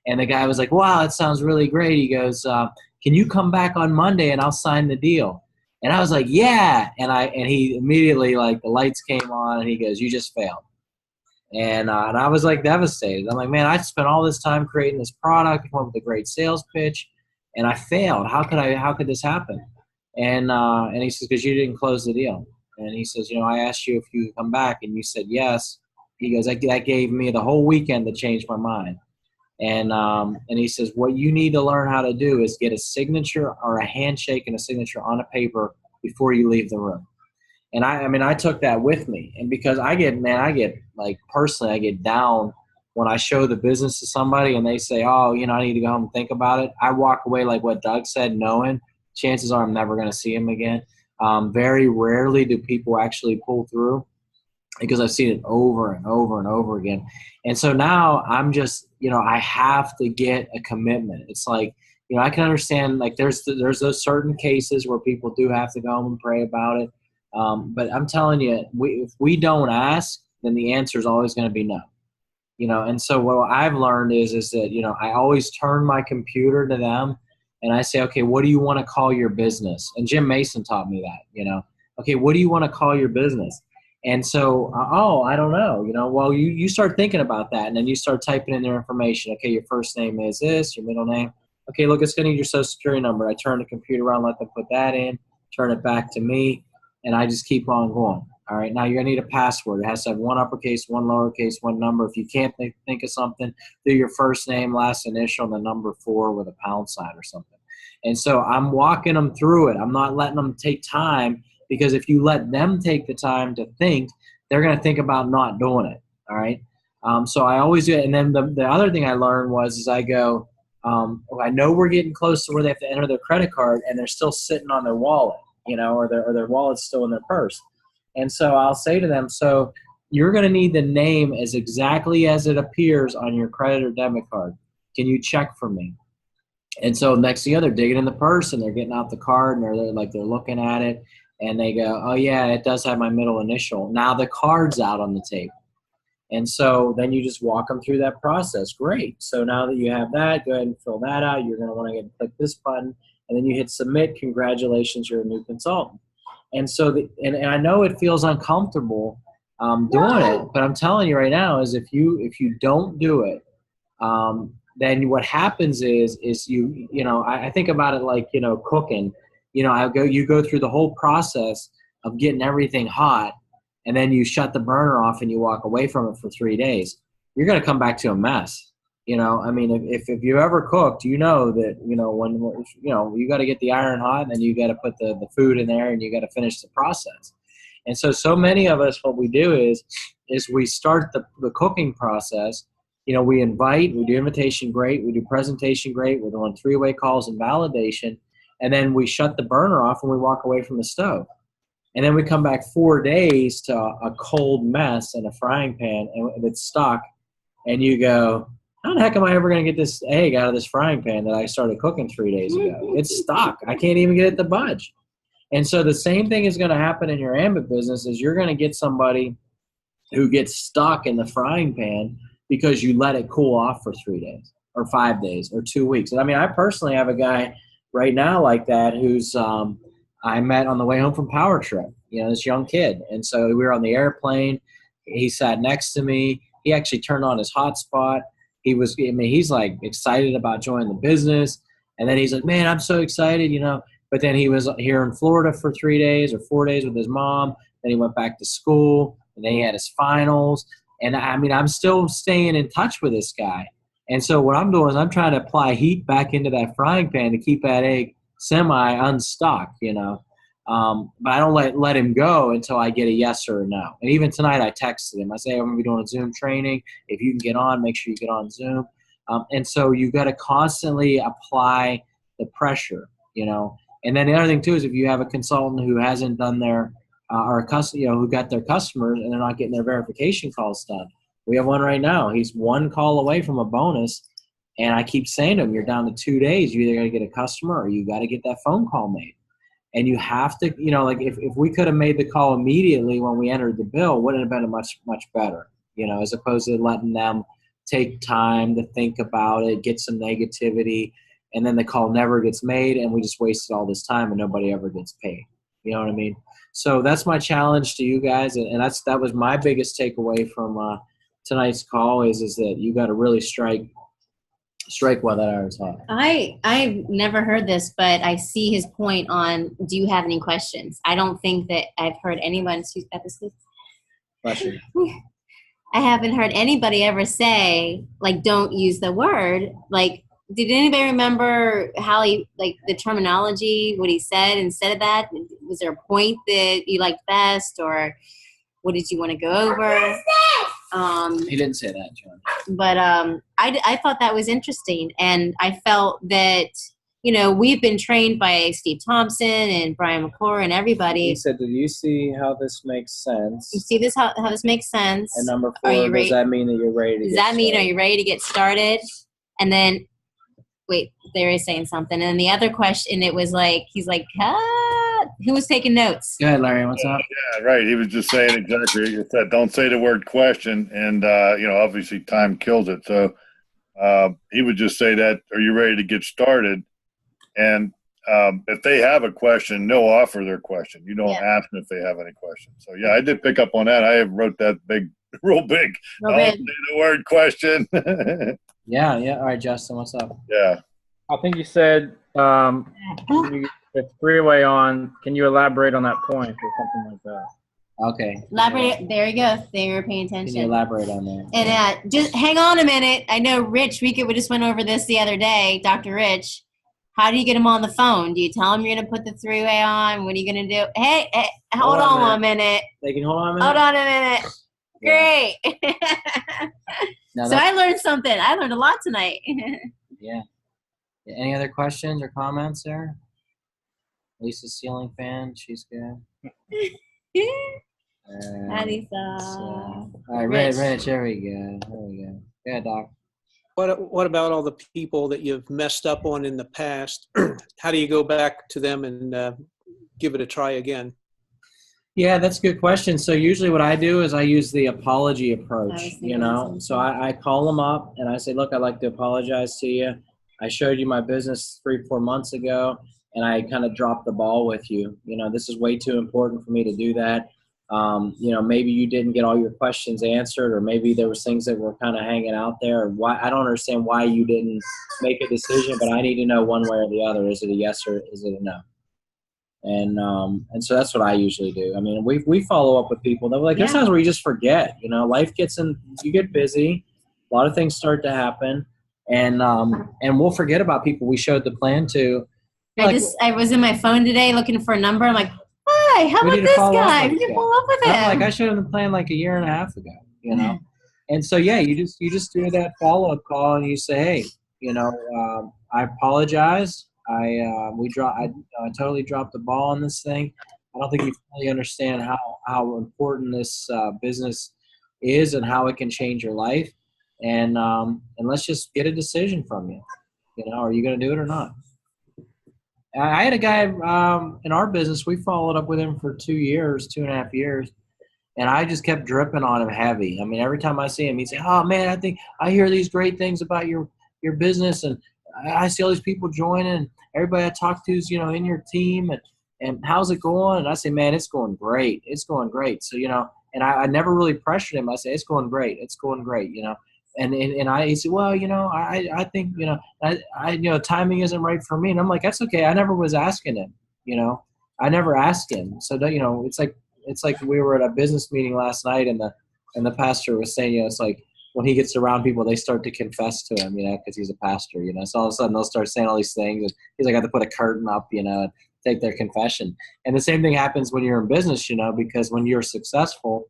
And the guy was like, wow, that sounds really great. He goes, can you come back on Monday and I'll sign the deal? And I was like, yeah. And he immediately, like, the lights came on and he goes, you just failed. And I was like devastated. I'm like, man, I spent all this time creating this product, come up with a great sales pitch, and I failed. How could this happen? And he says, because you didn't close the deal. And he says, I asked you if you could come back, and you said yes. He goes, that gave me the whole weekend to change my mind. And he says, what you need to learn how to do is get a signature or a handshake and a signature on a paper before you leave the room. And I took that with me. And because I get down when I show the business to somebody and they say, oh, I need to go home and think about it. I walk away like what Doug said, knowing chances are I'm never going to see him again. Very rarely do people actually pull through, because I've seen it over and over and over again. And so now I'm just, I have to get a commitment. It's like, I can understand, like, there's those certain cases where people do have to go home and pray about it. But I'm telling you, if we don't ask, then the answer is always going to be no. And so what I've learned is that, I always turn my computer to them and I say, okay, what do you want to call your business? And Jim Mason taught me that, okay, what do you want to call your business? And so, I don't know, well, you start thinking about that, and then you start typing in their information. Okay, your first name is this, your middle name. Okay, look, it's going to need your social security number. I turn the computer around, let them put that in, turn it back to me, and I just keep on going. All right, now you're going to need a password. It has to have one uppercase, one lowercase, one number. If you can't think of something, do your first name, last initial, and the number 4 with a pound sign or something. And so I'm walking them through it. I'm not letting them take time, because if you let them take the time to think, they're going to think about not doing it. All right. So I always do it. And then the other thing I learned was I go, I know we're getting close to where they have to enter their credit card and they're still sitting on their wallet, or their wallet's still in their purse. And so I'll say to them, so you're going to need the name as exactly as it appears on your credit or debit card. Can you check for me? And so next thing they're digging in the purse and they're getting out the card and they're looking at it. And they go, oh, yeah, it does have my middle initial. Now the card's out on the table. And so then you just walk them through that process. Great. So now that you have that, go ahead and fill that out. You're going to want to click this button. And then you hit submit. Congratulations, you're a new consultant. And so and I know it feels uncomfortable doing it. But I'm telling you right now is if you don't do it, then what happens is I think about it like, cooking. You go through the whole process of getting everything hot, and then you shut the burner off and you walk away from it for 3 days. You're going to come back to a mess. If you ever cooked, that, when you got to get the iron hot, and then you got to put the food in there and you got to finish the process. And so many of us, what we do is we start the cooking process. We invite, we do invitation, great. We do presentation, great. We're doing 3-way calls and validation. And then we shut the burner off and we walk away from the stove. And then we come back 4 days to a cold mess in a frying pan and it's stuck. And you go, how the heck am I ever going to get this egg out of this frying pan that I started cooking 3 days ago? It's stuck. I can't even get it to budge. And so the same thing is going to happen in your AMBIT business is you're going to get somebody who gets stuck in the frying pan because you let it cool off for 3 days or 5 days or 2 weeks. And I personally have a guy right now like that who's I met on the way home from Power Trip, this young kid. And so we were on the airplane. He sat next to me. He actually turned on his hotspot. He's like excited about joining the business. And then he's like, man, I'm so excited, But then he was here in Florida for 3 days or 4 days with his mom. Then he went back to school, and then he had his finals. And I'm still staying in touch with this guy. And so what I'm doing is I'm trying to apply heat back into that frying pan to keep that egg semi-unstuck, But I don't let him go until I get a yes or a no. And even tonight I texted him. I say, I'm going to be doing a Zoom training. If you can get on, make sure you get on Zoom. And so you've got to constantly apply the pressure, And then the other thing, too, is if you have a consultant who hasn't done their or a customer, who got their customers and they're not getting their verification calls done. We have one right now. He's one call away from a bonus. And I keep saying to him, you're down to 2 days. You either got to get a customer or you got to get that phone call made. And you have to, if we could have made the call immediately when we entered the bill, wouldn't have been much, much better, as opposed to letting them take time to think about it, get some negativity, and then the call never gets made and we just wasted all this time and nobody ever gets paid. You know what I mean? So that's my challenge to you guys, and that was my biggest takeaway from tonight's call is that you got to really strike while that iron's hot. I've never heard this, but I see his point on, do you have any questions? I don't think that I've heard anyone Question. I haven't heard anybody ever say, like, don't use the word. Like, did anybody remember how he, like, the terminology, what he said instead of that? Was there a point that you liked best, or what did you want to go over? He didn't say that, John. But I thought that was interesting, and I felt that, you know, we've been trained by Steve Thompson and Brian McClure and everybody. He said, do you see how this makes sense? You see this how this makes sense? And number 4, does that mean that you're ready to get started? Does that mean, are you ready to get started? And then, wait, they were saying something. And then the other question, it was like, he's like, who was taking notes? Go ahead, Larry. What's up? Yeah, right. He was just saying exactly that. Don't say the word question. And, you know, obviously time kills it. So he would just say that, are you ready to get started? And if they have a question, they'll offer their question. You don't ask them if they have any questions. So, yeah, I did pick up on that. I wrote that real big. Don't say the word question. Yeah. All right, Justin, what's up? Yeah. I think you said it's three-way on. Can you elaborate on that point or something like that? Okay. Elaborate. There you go. They were paying attention. Can you elaborate on that? And just hang on a minute. I know Rich, we just went over this the other day, Dr. Rich. How do you get him on the phone? Do you tell him you're going to put the three-way on? What are you going to do? Hey, hold on a minute. They can hold on a minute? Hold on a minute. Great. So I learned something. I learned a lot tonight. Yeah. Any other questions or comments there? Lisa's ceiling fan. She's good. Hi, Lisa. All right, Rich. There we go. Yeah, Doc. What about all the people that you've messed up on in the past? How do you go back to them and give it a try again? Yeah, that's a good question. So usually what I do is I use the apology approach, you know. So I call them up and I say, look, I'd like to apologize to you. I showed you my business 3-4 months ago, and I kind of dropped the ball with you. You know, this is way too important for me to do that. You know, maybe you didn't get all your questions answered, or maybe there was things that were kind of hanging out there. Or why, I don't understand why you didn't make a decision, but I need to know one way or the other. Is it a yes or is it a no? And so that's what I usually do. I mean, we follow up with people that were like, there's times where you just forget, you know, life gets in, you get busy, a lot of things start to happen, and we'll forget about people we showed the plan to. I was in my phone today looking for a number. I'm like, hi, how about this guy? We need to follow up with him. Like, I showed him the plan like a year and a half ago, you know? And so, yeah, you just do that follow-up call and you say, hey, you know, I apologize. I totally dropped the ball on this thing. I don't think you fully understand how important this business is and how it can change your life. And let's just get a decision from you. You know, are you going to do it or not? I had a guy in our business. We followed up with him for 2.5 years, and I just kept dripping on him heavy. I mean, every time I see him, he'd say, "Oh man, I think I hear these great things about your business, and I see all these people joining. Everybody I talk to is, you know, in your team, and how's it going?" And I say, "Man, it's going great. It's going great." So, you know, and I never really pressured him. I say, "It's going great. It's going great." You know. And he said, well, you know, I think, you know, you know, timing isn't right for me. And I'm like, that's okay. I never was asking him, you know, I never asked him. So, you know, it's like we were at a business meeting last night and the pastor was saying, you know, it's like when he gets around people, they start to confess to him, you know, because he's a pastor, you know, so all of a sudden they'll start saying all these things. And he's like, I have to put a curtain up, you know, and take their confession. And the same thing happens when you're in business, you know, because when you're successful,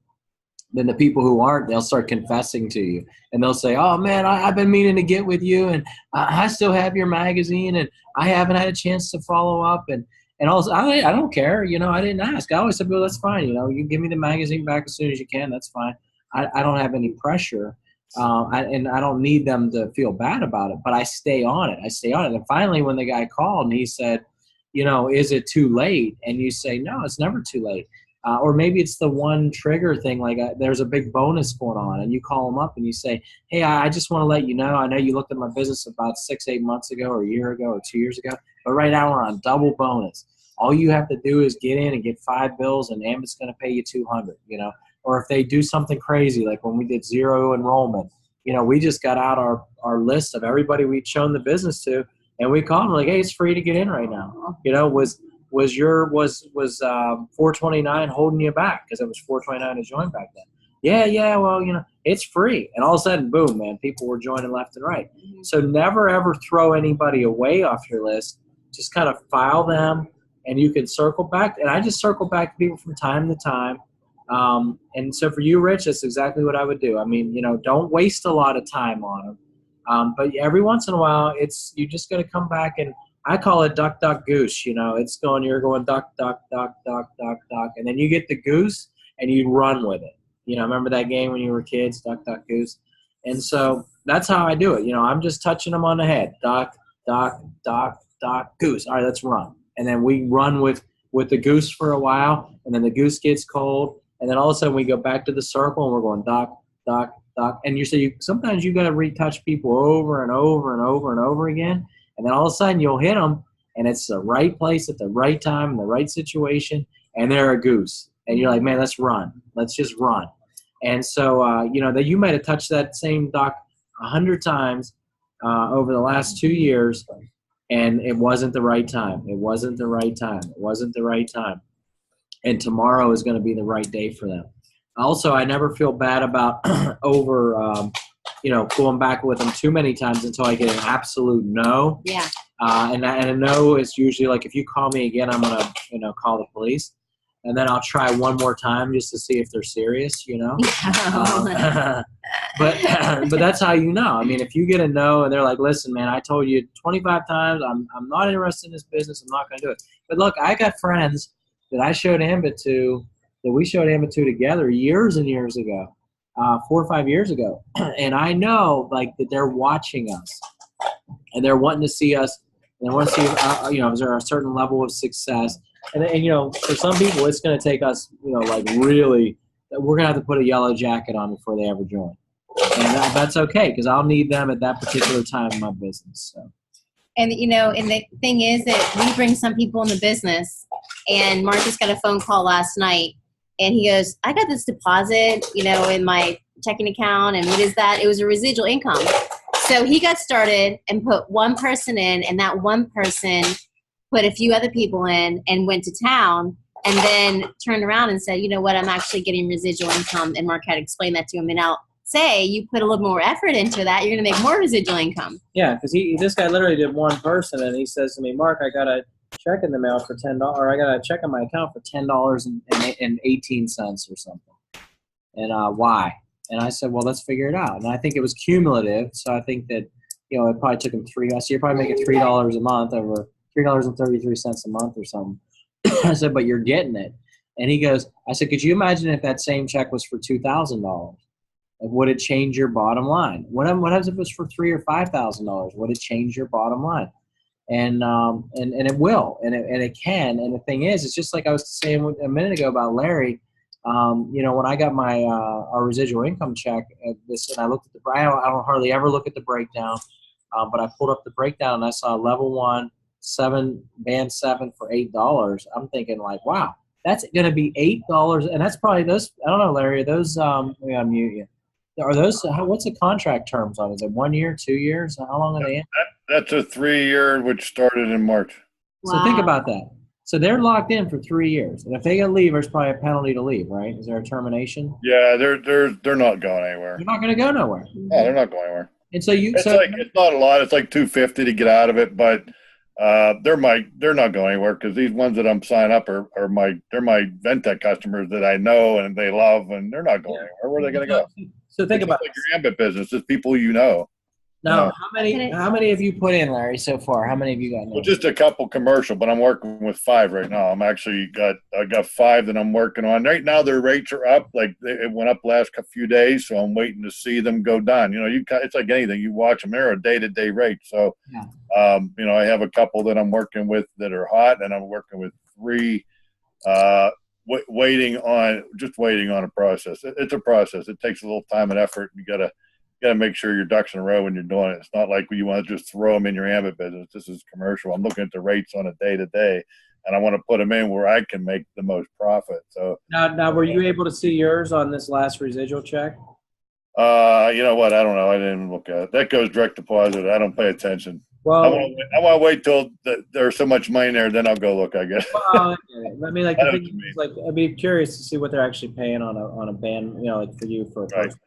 then the people who aren't, they'll start confessing to you. And they'll say, oh, man, I've been meaning to get with you, and I still have your magazine, and I haven't had a chance to follow up. And also, I don't care. You know, I didn't ask. I always said, well, that's fine. You know, you give me the magazine back as soon as you can. That's fine. I don't have any pressure, and I don't need them to feel bad about it. But I stay on it. And finally, when the guy called and he said, you know, is it too late? And you say, no, it's never too late. Or maybe it's the one trigger thing, like there's a big bonus going on, and you call them up and you say, hey, I just want to let you know, I know you looked at my business about 6-8 months ago or a year ago or 2 years ago, but right now we're on double bonus. all you have to do is get in and get 5 bills, and AMBIT's going to pay you 200, you know. Or if they do something crazy, like when we did zero enrollment, you know, we just got out our list of everybody we'd shown the business to, and we called them like, hey, it's free to get in right now. You know, was 429 holding you back because it was 429 to join back then? Yeah, well, you know, it's free. And all of a sudden, boom, man, people were joining left and right. So never, ever throw anybody away off your list. Just kind of file them, and you can circle back. And I just circle back to people from time to time. And so for you, Rich, that's exactly what I would do. I mean, you know, don't waste a lot of time on them. But every once in a while, you just got to come back, and I call it duck, duck, goose. You know, you're going duck, duck, duck, duck, duck, duck. And then you get the goose and you run with it. You know, remember that game when you were kids, duck, duck, goose? And so that's how I do it. You know, I'm just touching them on the head. Duck, duck, duck, duck, goose. All right, let's run. And then we run with the goose for a while, and then the goose gets cold. And then all of a sudden we go back to the circle, and we're going duck, duck, duck. And sometimes you got to retouch people over and over and over and over again. And then all of a sudden you'll hit them, and it's the right place at the right time in the right situation, and they're a goose. And you're like, man, let's run. Let's just run. And so, you know, that you might have touched that same duck 100 times over the last 2 years, and it wasn't the right time. It wasn't the right time. It wasn't the right time. And tomorrow is going to be the right day for them. Also, I never feel bad about you know, going back with them too many times until I get an absolute no. Yeah. And a no is usually like, if you call me again, I'm going to, you know, call the police. And then I'll try one more time just to see if they're serious, you know. But that's how you know. I mean, if you get a no and they're like, listen, man, I told you 25 times, I'm not interested in this business. I'm not going to do it. But look, I got friends that I showed AMBIT to, that we showed AMBIT to together years and years ago, 4 or 5 years ago. And I know, like, that they're watching us, and they're wanting to see us, and they want to see, you know, is there a certain level of success? And, you know, for some people, it's going to take us, you know, like really, we're going to have to put a yellow jacket on before they ever join. And that's okay, because I'll need them at that particular time in my business. So. And, you know, and the thing is that we bring some people in the business, and Mark just got a phone call last night, and he goes, I got this deposit, you know, in my checking account, and what is that? It was a residual income. So he got started and put one person in, and that one person put a few other people in and went to town, and then turned around and said, you know what, I'm actually getting residual income. And Mark had to explain that to him. And now, say you put a little more effort into that, you're going to make more residual income. Yeah, because this guy literally did one person, and he says to me, Mark, I got a check in the mail for $10, or I got a check on my account for $10.18 or something. And why? And I said, well, let's figure it out. And I think it was cumulative, so I think that, you know, it probably took him so you're probably making $3 a month, over $3.33 a month or something. I said, but you're getting it. And he goes, I said, could you imagine if that same check was for $2,000? Would it change your bottom line? What happens if it was for $3,000 or $5,000? Would it change your bottom line? And it will, and it can. And the thing is, it's just like I was saying a minute ago about Larry. You know, when I got my our residual income check, and I looked at I don't hardly ever look at the breakdown, but I pulled up the breakdown and I saw level 1, band 7 for $8. I'm thinking like, wow, that's going to be $8, and that's probably those. I don't know, Larry. Are those let me unmute you. Are those? What's the contract terms on? Is it 1 year, 2 years? How long are they in? That's a 3-year, which started in March. So think about that. So they're locked in for 3 years, and if they get leave, there's probably a penalty to leave, right? Is there a termination? Yeah, they're not going anywhere. They're not going to go nowhere. No, they're not going anywhere. And so it's not a lot. It's like $250 to get out of it, but they're not going anywhere, because these ones that I'm signing up are my Ventec customers that I know and they love, and they're not going anywhere. Where are they going to go? So think about like your AMBIT business. It's people you know. Now, how many have you put in, Larry, so far? How many have you got now? Well, just a couple commercial, but I'm working with 5 right now. I got 5 that I'm working on right now. Their rates are up, like it went up last few days, so I'm waiting to see them go down. You know, it's like anything. You watch them; they're a day-to-day rate. So, you know, I have a couple that I'm working with that are hot, and I'm working with 3. Waiting on a process. It's a process. It takes a little time and effort. You gotta make sure your ducks in a row when you're doing it. It's not like you want to just throw them in your AMBIT business. This is commercial. I'm looking at the rates on a day-to-day. and I want to put them in where I can make the most profit. So now, were you able to see yours on this last residual check? You know what? I don't know. I didn't even look at it. That goes direct deposit. I don't pay attention. Well, I want to wait till there's so much money there, then I'll go look, I guess. Well, I mean, like, the thing is, like, I'd be curious to see what they're actually paying on a band, you know, like for you for a person.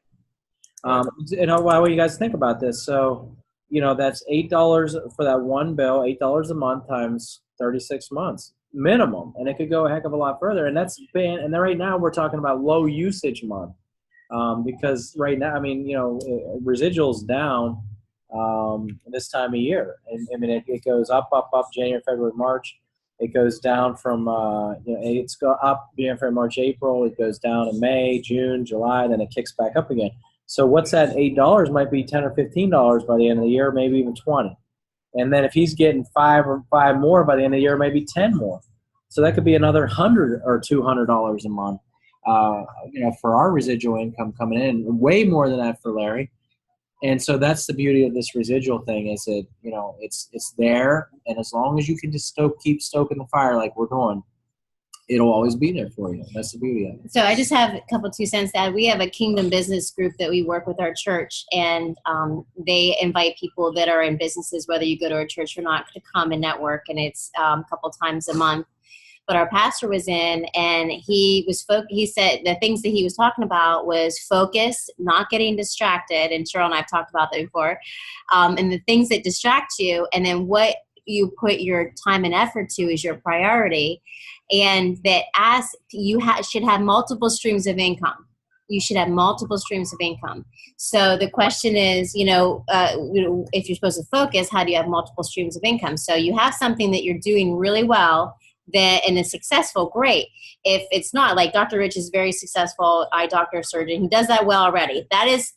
And what do you guys think about this? So, you know, that's $8 for that one bill, $8 a month times 36 months minimum, and it could go a heck of a lot further. And that's been, and then right now we're talking about low usage month, because right now, I mean, you know, residuals down this time of year, and I mean, it goes up January, February, March. It goes down from you know, it's go up January, February, March, April. It goes down in May, June, July, then it kicks back up again. So what's that $8 might be $10 or $15 by the end of the year, maybe even 20. And then if he's getting five more by the end of the year, maybe 10 more. So that could be another $100 or $200 a month. You know, for our residual income coming in, way more than that for Larry. And so that's the beauty of this residual thing, is that, you know, it's there, and as long as you can just keep stoking the fire like we're doing, it'll always be there for you. That's the beauty of it. So I just have a couple 2 cents to add. We have a Kingdom Business group that we work with our church, and they invite people that are in businesses, whether you go to our church or not, to come and network, and it's a couple times a month. But our pastor was in, and he said the things that he was talking about was focus, not getting distracted. And Cheryl and I have talked about that before. And the things that distract you, and then what you put your time and effort to is your priority. And that as you should have multiple streams of income. You should have multiple streams of income. So the question is, you know, if you're supposed to focus, how do you have multiple streams of income? So you have something that you're doing really well, and it's successful, great. If it's not, like Dr. Rich is very successful eye doctor surgeon. He does that well already. That is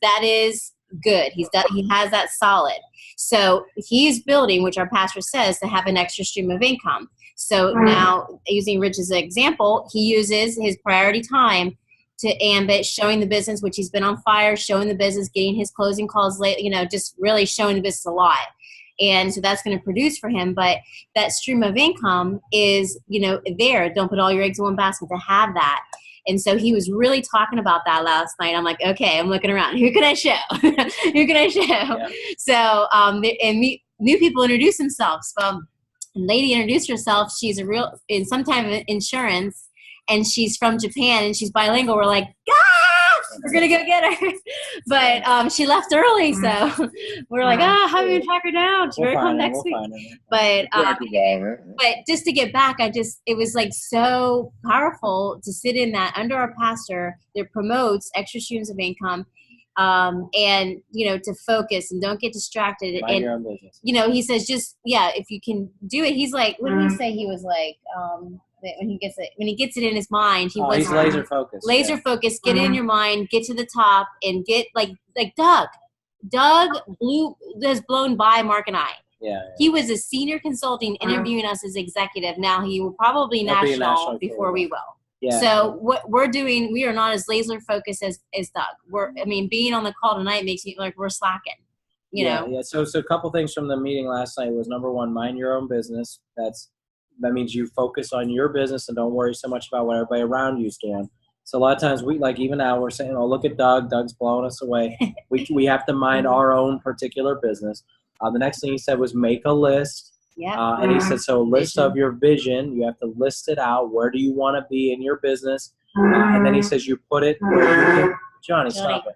good. He has that solid. So he's building, which our pastor says, to have an extra stream of income. So now, using Rich as an example, he uses his priority time to AMBIT, showing the business, which he's been on fire, showing the business, getting his closing calls late, you know, just really showing the business a lot. And so that's going to produce for him. But that stream of income is, you know, there. Don't put all your eggs in one basket, to have that. And so he was really talking about that last night. I'm like, okay, I'm looking around. Who can I show? Who can I show? Yeah. So, and new people introduce themselves. A lady introduced herself. She's in some type of insurance, and she's from Japan, and she's bilingual. We're like, we're going to go get her. But she left early, so we're like, how are we going to track her down? She better come next week. But just to get back, it was like so powerful to sit in that under our pastor that promotes extra streams of income, and, you know, to focus and don't get distracted. Mind your own business. You know, he says, if you can do it. He's like, what did he say? He was like, when he gets it in his mind, he's laser focused. Laser focused. Get it in your mind. Get to the top, and get like Doug. Doug has blown by Marc and I. Yeah. He was a senior consulting interviewing us as executive. Now he will probably national before we will. Yeah. So what we're doing, we are not as laser focused as Doug. Being on the call tonight makes me like we're slacking. You know. Yeah. So a couple things from the meeting last night was, number one, mind your own business. That means you focus on your business and don't worry so much about what everybody around you is doing. So a lot of times even now we're saying, oh, look at Doug. Doug's blowing us away. We have to mind our own particular business. The next thing he said was make a list. Yeah. And he said, so a list of your vision. You have to list it out. Where do you want to be in your business? And then he says you put it where you can. Johnny, stop it.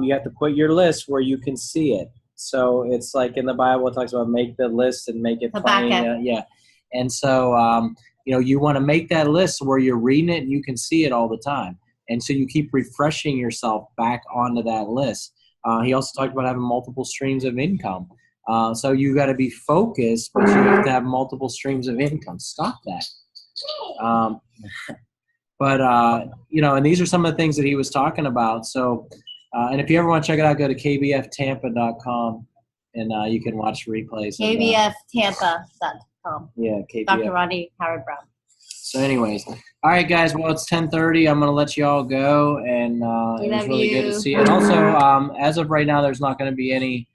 You have to put your list where you can see it. So it's like in the Bible, it talks about make the list and make it plain. Yeah. And so, you know, you want to make that list where you're reading it and you can see it all the time. And so you keep refreshing yourself back onto that list. He also talked about having multiple streams of income. So you got to be focused, but you have to have multiple streams of income. Stop that. You know, and these are some of the things that he was talking about. So, and if you ever want to check it out, go to kbftampa.com and you can watch replays. kbftampa.com. Yeah, KBF. Dr. Rodney Howard Brown. So anyways, all right, guys. Well, it's 10:30. I'm going to let you all go, and it was really good to see you. And also, as of right now, there's not going to be any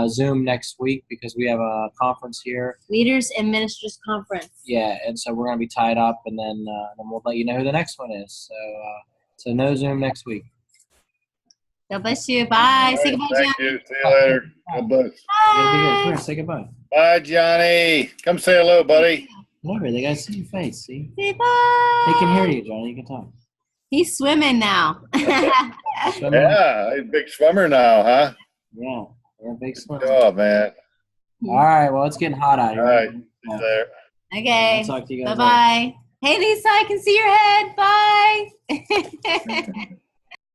Zoom next week because we have a conference here. Leaders and Ministers Conference. Yeah, and so we're going to be tied up, and then we'll let you know who the next one is. So no Zoom next week. God bless you. Bye. All Say right, goodbye, thank Johnny. you. See you later. God bless. You gotta be good. Come here, say goodbye. Bye, Johnny. Come say hello, buddy. Come over. They got to see your face. See? Say bye. They can hear you, Johnny. You can talk. He's swimming now. Swimming. Yeah, he's a big swimmer now, huh? Yeah, they're a big swimmer. Oh, man. All right, well, it's getting hot out here. All right. See you there. Okay. I'll talk to you guys Bye-bye. Hey, Lisa, I can see your head. Bye.